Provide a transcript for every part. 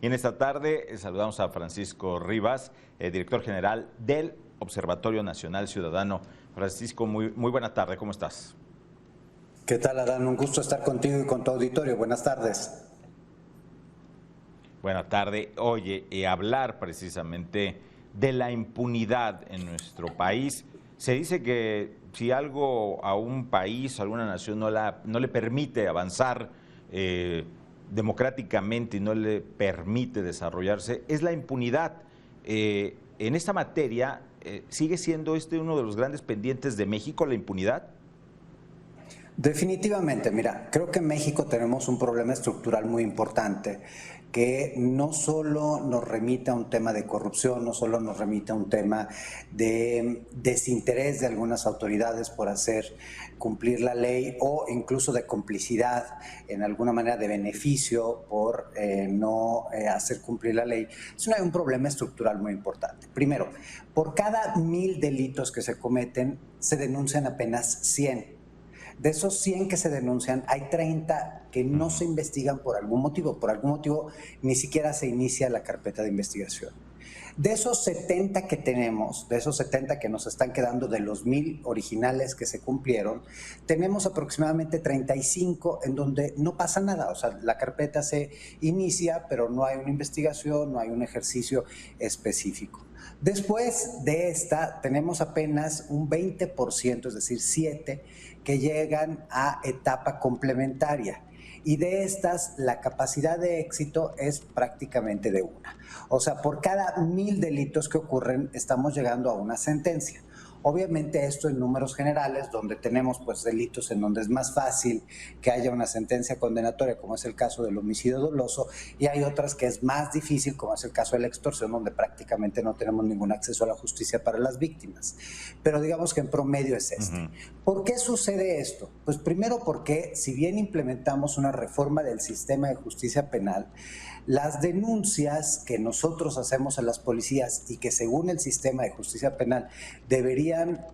Y en esta tarde saludamos a Francisco Rivas, director general del Observatorio Nacional Ciudadano. Francisco, muy buena tarde, ¿cómo estás? ¿Qué tal, Adán? Un gusto estar contigo y con tu auditorio. Buenas tardes. Buena tarde. Oye, hablar precisamente de la impunidad en nuestro país. Se dice que si algo a un país, a alguna nación no le permite avanzar democráticamente y no le permite desarrollarse, es la impunidad. En esta materia, ¿sigue siendo uno de los grandes pendientes de México, la impunidad? Definitivamente, mira, creo que en México tenemos un problema estructural muy importante que no solo nos remite a un tema de corrupción, no solo nos remite a un tema de desinterés de algunas autoridades por hacer cumplir la ley o incluso de complicidad, en alguna manera de beneficio por no hacer cumplir la ley, sino hay un problema estructural muy importante. Primero, por cada 1000 delitos que se cometen, se denuncian apenas 100. De esos 100 que se denuncian, hay 30 que no se investigan por algún motivo. Por algún motivo ni siquiera se inicia la carpeta de investigación. De esos 70 que tenemos, de esos 70 que nos están quedando de los 1000 originales que se cumplieron, tenemos aproximadamente 35 en donde no pasa nada. O sea, la carpeta se inicia, pero no hay una investigación, no hay un ejercicio específico. Después de esta, tenemos apenas un 20%, es decir, 7, que llegan a etapa complementaria. Y de estas, la capacidad de éxito es prácticamente de una. O sea, por cada 1000 delitos que ocurren, estamos llegando a una sentencia. Obviamente esto en números generales, donde tenemos pues delitos en donde es más fácil que haya una sentencia condenatoria, como es el caso del homicidio doloso, y hay otras que es más difícil, como es el caso de la extorsión, donde prácticamente no tenemos ningún acceso a la justicia para las víctimas. Pero digamos que en promedio es este. ¿Por qué sucede esto? Pues primero porque si bien implementamos una reforma del sistema de justicia penal, las denuncias que nosotros hacemos a las policías y que según el sistema de justicia penal deberían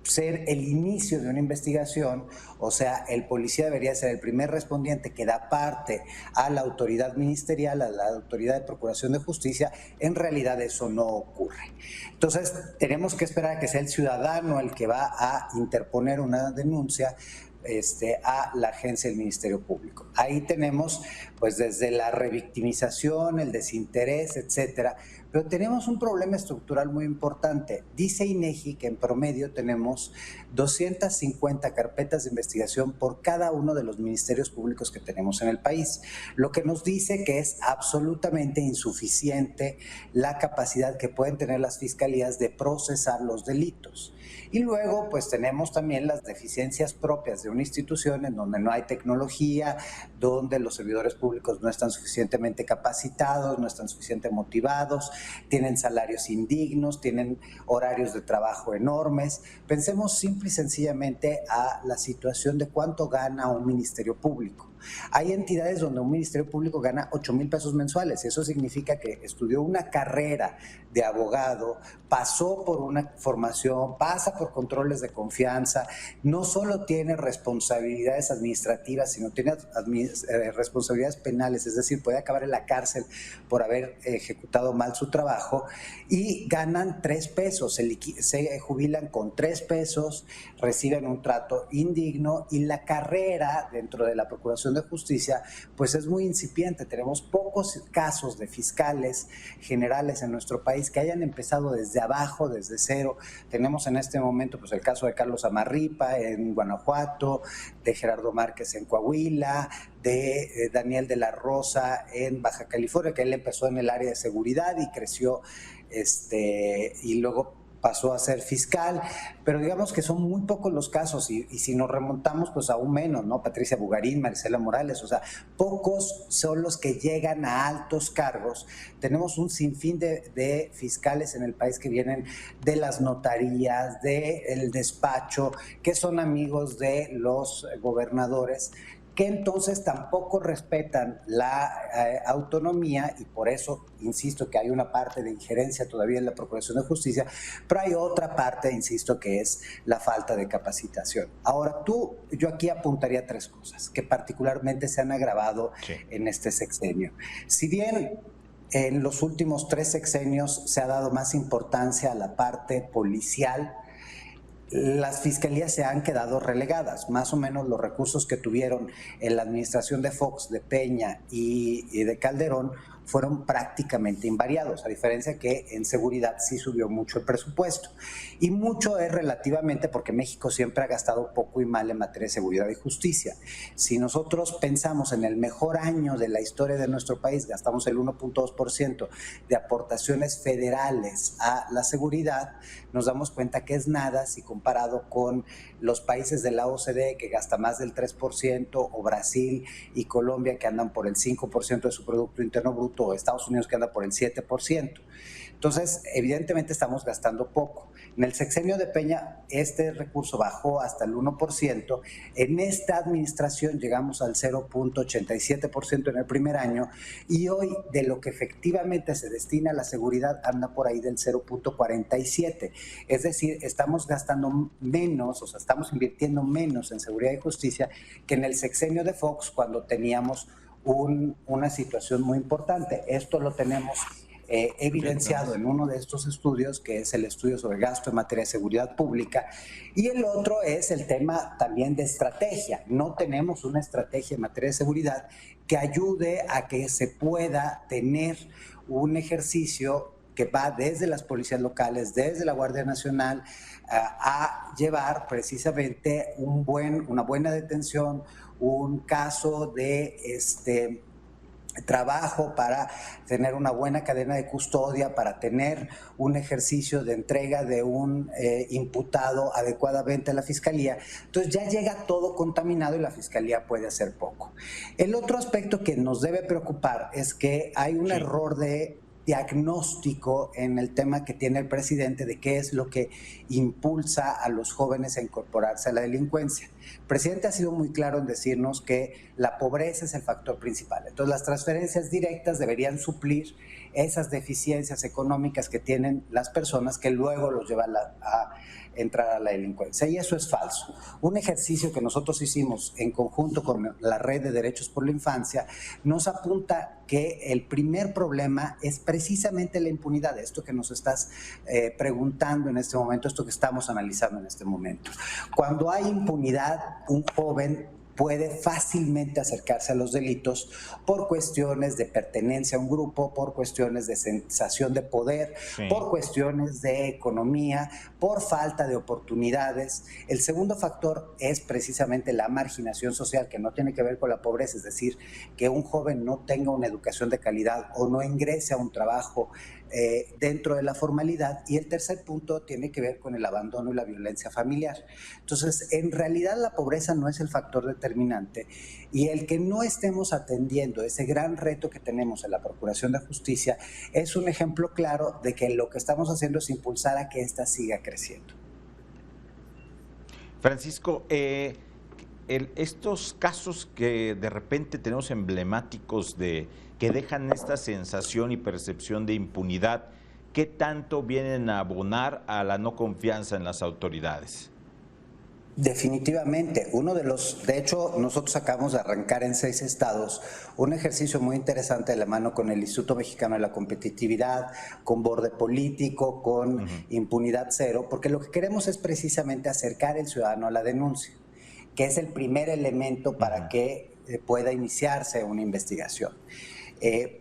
ser el inicio de una investigación, o sea, el policía debería ser el primer respondiente que da parte a la autoridad ministerial, a la autoridad de procuración de justicia, en realidad eso no ocurre. Entonces, tenemos que esperar a que sea el ciudadano el que va a interponer una denuncia a la agencia del Ministerio Público. Ahí tenemos pues desde la revictimización, el desinterés, etcétera, pero tenemos un problema estructural muy importante. Dice INEGI que en promedio tenemos 250 carpetas de investigación por cada uno de los ministerios públicos que tenemos en el país, lo que nos dice que es absolutamente insuficiente la capacidad que pueden tener las fiscalías de procesar los delitos. Y luego pues tenemos también las deficiencias propias de una institución en donde no hay tecnología, donde los servidores públicos no están suficientemente capacitados, no están suficientemente motivados, tienen salarios indignos, tienen horarios de trabajo enormes. Pensemos simple y sencillamente a la situación de cuánto gana un ministerio público. Hay entidades donde un ministerio público gana 8,000 pesos mensuales y eso significa que estudió una carrera de abogado, pasó por una formación, pasa por controles de confianza, no solo tiene responsabilidades administrativas, sino tiene responsabilidades penales, es decir, puede acabar en la cárcel por haber ejecutado mal su trabajo y ganan 3 pesos, se jubilan con 3 pesos, reciben un trato indigno y la carrera dentro de la Procuración de Justicia pues es muy incipiente. Tenemos pocos casos de fiscales generales en nuestro país que hayan empezado desde abajo, desde cero. Tenemos en este momento pues el caso de Carlos Amarripa en Guanajuato, de Gerardo Márquez en Coahuila, de Daniel de la Rosa en Baja California, que él empezó en el área de seguridad y creció y luego pasó a ser fiscal, pero digamos que son muy pocos los casos y si nos remontamos pues aún menos, ¿no? Patricia Bugarín, Marcela Morales, o sea, pocos son los que llegan a altos cargos. Tenemos un sinfín de fiscales en el país que vienen de las notarías, del despacho, que son amigos de los gobernadores, que entonces tampoco respetan la autonomía y por eso insisto que hay una parte de injerencia todavía en la Procuración de Justicia, pero hay otra parte, insisto, que es la falta de capacitación. Ahora, yo aquí apuntaría 3 cosas que particularmente se han agravado en este sexenio. Si bien en los últimos 3 sexenios se ha dado más importancia a la parte policial. Las fiscalías se han quedado relegadas. Más o menos los recursos que tuvieron en la administración de Fox, de Peña y de Calderón fueron prácticamente invariados, a diferencia que en seguridad sí subió mucho el presupuesto. Y mucho es relativamente porque México siempre ha gastado poco y mal en materia de seguridad y justicia. Si nosotros pensamos en el mejor año de la historia de nuestro país, gastamos el 1.2% de aportaciones federales a la seguridad, nos damos cuenta que es nada si comparado con los países de la OCDE, que gasta más del 3%, o Brasil y Colombia, que andan por el 5% de su Producto Interno Bruto, o Estados Unidos, que anda por el 7%. Entonces, evidentemente estamos gastando poco. En el sexenio de Peña, este recurso bajó hasta el 1%. En esta administración llegamos al 0.87% en el primer año, y hoy de lo que efectivamente se destina a la seguridad anda por ahí del 0.47%. Es decir, estamos gastando menos, o sea, estamos invirtiendo menos en seguridad y justicia que en el sexenio de Fox, cuando teníamos una situación muy importante. Esto lo tenemos evidenciado en uno de estos estudios, que es el estudio sobre gasto en materia de seguridad pública, y el otro es el tema también de estrategia. No tenemos una estrategia en materia de seguridad que ayude a que se pueda tener un ejercicio que va desde las policías locales, desde la Guardia Nacional, a llevar precisamente una buena detención, un caso de trabajo para tener una buena cadena de custodia, para tener un ejercicio de entrega de un imputado adecuadamente a la fiscalía. Entonces ya llega todo contaminado y la fiscalía puede hacer poco. El otro aspecto que nos debe preocupar es que hay un error de diagnóstico en el tema que tiene el presidente de qué es lo que impulsa a los jóvenes a incorporarse a la delincuencia. El presidente ha sido muy claro en decirnos que la pobreza es el factor principal. Entonces, las transferencias directas deberían suplir esas deficiencias económicas que tienen las personas, que luego los llevan a entrar a la delincuencia. Y eso es falso. Un ejercicio que nosotros hicimos en conjunto con la Red de Derechos por la Infancia nos apunta que el primer problema es precisamente la impunidad, esto que nos estás preguntando en este momento, esto que estamos analizando en este momento. Cuando hay impunidad, un joven puede fácilmente acercarse a los delitos por cuestiones de pertenencia a un grupo, por cuestiones de sensación de poder, por cuestiones de economía, por falta de oportunidades. El segundo factor es precisamente la marginación social, que no tiene que ver con la pobreza, es decir, que un joven no tenga una educación de calidad o no ingrese a un trabajo dentro de la formalidad. Y el tercer punto tiene que ver con el abandono y la violencia familiar. Entonces, en realidad la pobreza no es el factor determinante, y el que no estemos atendiendo ese gran reto que tenemos en la Procuración de Justicia es un ejemplo claro de que lo que estamos haciendo es impulsar a que ésta siga creciendo. Francisco, estos casos que de repente tenemos emblemáticos que dejan esta sensación y percepción de impunidad, ¿qué tanto vienen a abonar a la no confianza en las autoridades? Definitivamente, de hecho, nosotros acabamos de arrancar en 6 estados un ejercicio muy interesante de la mano con el Instituto Mexicano de la Competitividad, con Borde Político, con Impunidad Cero, porque lo que queremos es precisamente acercar el ciudadano a la denuncia, que es el primer elemento para que pueda iniciarse una investigación.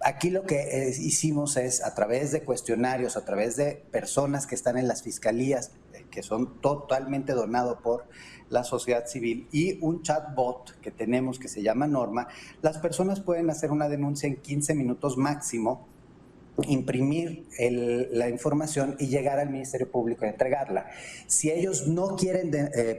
Aquí lo que hicimos es, a través de cuestionarios, a través de personas que están en las fiscalías, que son totalmente donados por la sociedad civil, y un chatbot que tenemos que se llama Norma, las personas pueden hacer una denuncia en 15 minutos máximo, imprimir la información y llegar al Ministerio Público a entregarla. Si ellos no quieren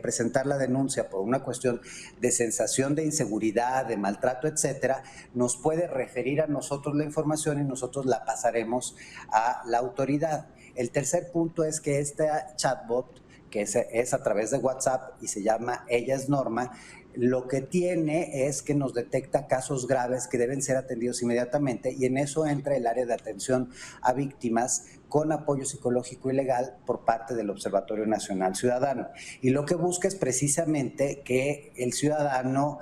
presentar la denuncia por una cuestión de sensación de inseguridad, de maltrato, etcétera, nos puede referir a nosotros la información y nosotros la pasaremos a la autoridad. El tercer punto es que este chatbot, que es a través de WhatsApp y se llama Ella es Norma, lo que tiene es que nos detecta casos graves que deben ser atendidos inmediatamente, y en eso entra el área de atención a víctimas con apoyo psicológico y legal por parte del Observatorio Nacional Ciudadano. Y lo que busca es precisamente que el ciudadano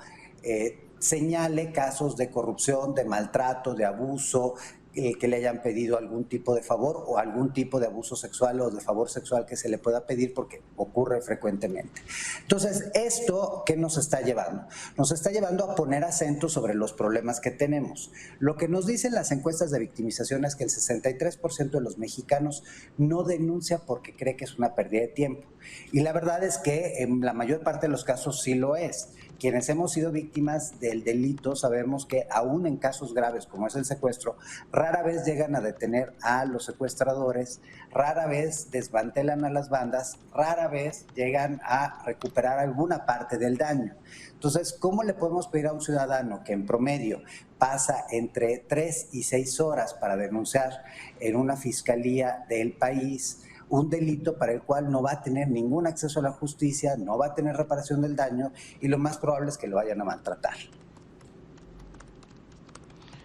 señale casos de corrupción, de maltrato, de abuso, el que le hayan pedido algún tipo de favor o algún tipo de abuso sexual o de favor sexual que se le pueda pedir, porque ocurre frecuentemente. Entonces, ¿esto qué nos está llevando? Nos está llevando a poner acento sobre los problemas que tenemos. Lo que nos dicen las encuestas de victimización es que el 63% de los mexicanos no denuncia porque cree que es una pérdida de tiempo. Y la verdad es que en la mayor parte de los casos sí lo es. Quienes hemos sido víctimas del delito sabemos que aún en casos graves como es el secuestro, rara vez llegan a detener a los secuestradores, rara vez desmantelan a las bandas, rara vez llegan a recuperar alguna parte del daño. Entonces, ¿cómo le podemos pedir a un ciudadano que en promedio pasa entre 3 y 6 horas para denunciar en una fiscalía del país un delito para el cual no va a tener ningún acceso a la justicia, no va a tener reparación del daño y lo más probable es que lo vayan a maltratar?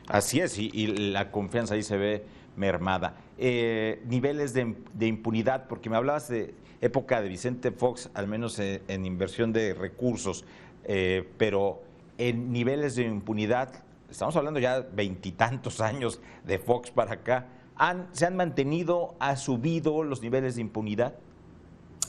Así es, y la confianza ahí se ve mermada. Niveles de impunidad, porque me hablabas de época de Vicente Fox, al menos en inversión de recursos, pero en niveles de impunidad, estamos hablando ya veintitantos años de Fox para acá, ¿se han mantenido, ha subido los niveles de impunidad?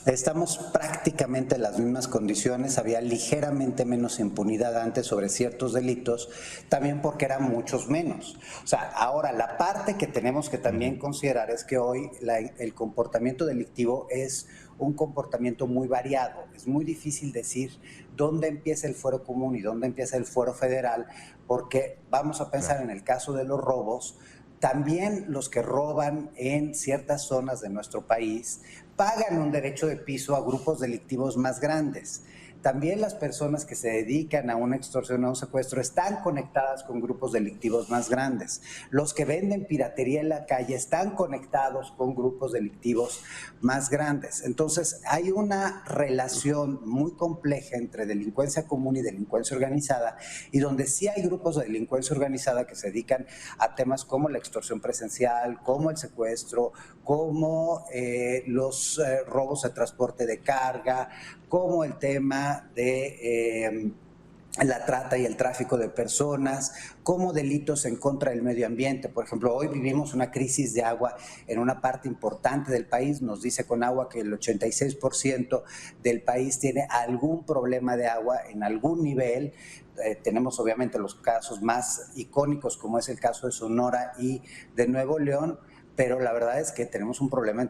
Estamos prácticamente en las mismas condiciones, había ligeramente menos impunidad antes sobre ciertos delitos, también porque eran muchos menos. O sea, ahora la parte que tenemos que también considerar es que hoy el comportamiento delictivo es un comportamiento muy variado. Es muy difícil decir dónde empieza el fuero común y dónde empieza el fuero federal, porque vamos a pensar en el caso de los robos. También los que roban en ciertas zonas de nuestro país pagan un derecho de piso a grupos delictivos más grandes. También las personas que se dedican a una extorsión o a un secuestro están conectadas con grupos delictivos más grandes. Los que venden piratería en la calle están conectados con grupos delictivos más grandes. Entonces, hay una relación muy compleja entre delincuencia común y delincuencia organizada, y donde sí hay grupos de delincuencia organizada que se dedican a temas como la extorsión presencial, como el secuestro, como los robos de transporte de carga, como el tema de la trata y el tráfico de personas, como delitos en contra del medio ambiente. Por ejemplo, hoy vivimos una crisis de agua en una parte importante del país. Nos dice Conagua que el 86% del país tiene algún problema de agua en algún nivel. Tenemos obviamente los casos más icónicos, como es el caso de Sonora y de Nuevo León, pero la verdad es que tenemos un problema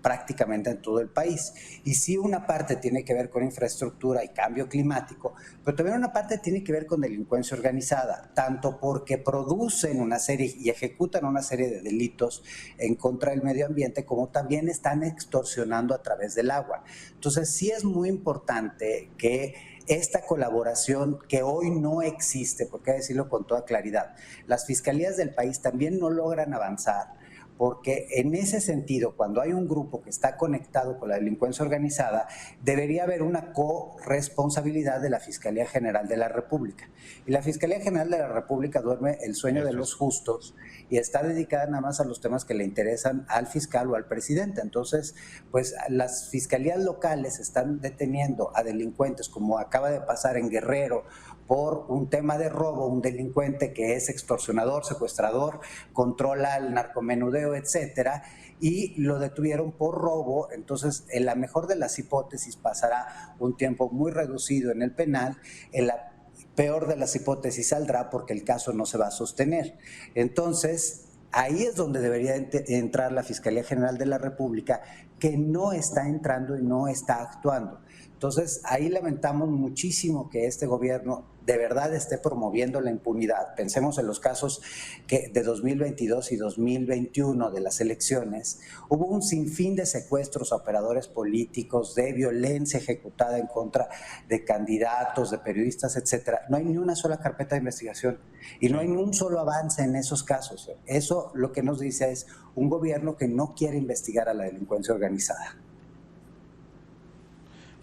prácticamente en todo el país. Y sí, una parte tiene que ver con infraestructura y cambio climático, pero también una parte tiene que ver con delincuencia organizada, tanto porque producen una serie y ejecutan una serie de delitos en contra del medio ambiente, como también están extorsionando a través del agua. Entonces, sí es muy importante que esta colaboración, que hoy no existe, porque hay que decirlo con toda claridad, las fiscalías del país también no logran avanzar, porque en ese sentido, cuando hay un grupo que está conectado con la delincuencia organizada, debería haber una corresponsabilidad de la Fiscalía General de la República. Y la Fiscalía General de la República duerme el sueño de los justos y está dedicada nada más a los temas que le interesan al fiscal o al presidente. Entonces, pues las fiscalías locales están deteniendo a delincuentes, como acaba de pasar en Guerrero, por un tema de robo, un delincuente que es extorsionador, secuestrador, controla el narcomenudeo, etcétera, y lo detuvieron por robo. Entonces, en la mejor de las hipótesis pasará un tiempo muy reducido en el penal, en la peor de las hipótesis saldrá porque el caso no se va a sostener. Entonces, ahí es donde debería entrar la Fiscalía General de la República, que no está entrando y no está actuando. Entonces, ahí lamentamos muchísimo que este gobierno de verdad esté promoviendo la impunidad. Pensemos en los casos de 2022 y 2021 de las elecciones. Hubo un sinfín de secuestros a operadores políticos, de violencia ejecutada en contra de candidatos, de periodistas, etcétera. No hay ni una sola carpeta de investigación y no hay ni un solo avance en esos casos. Eso lo que nos dice es un gobierno que no quiere investigar a la delincuencia organizada.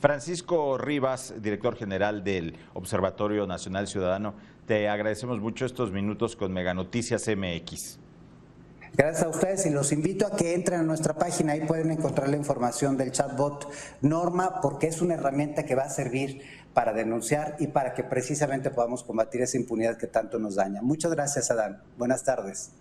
Francisco Rivas, director general del Observatorio Nacional Ciudadano, te agradecemos mucho estos minutos con Mega Noticias MX. Gracias a ustedes y los invito a que entren a nuestra página, ahí pueden encontrar la información del chatbot Norma, porque es una herramienta que va a servir para denunciar y para que precisamente podamos combatir esa impunidad que tanto nos daña. Muchas gracias, Adán. Buenas tardes.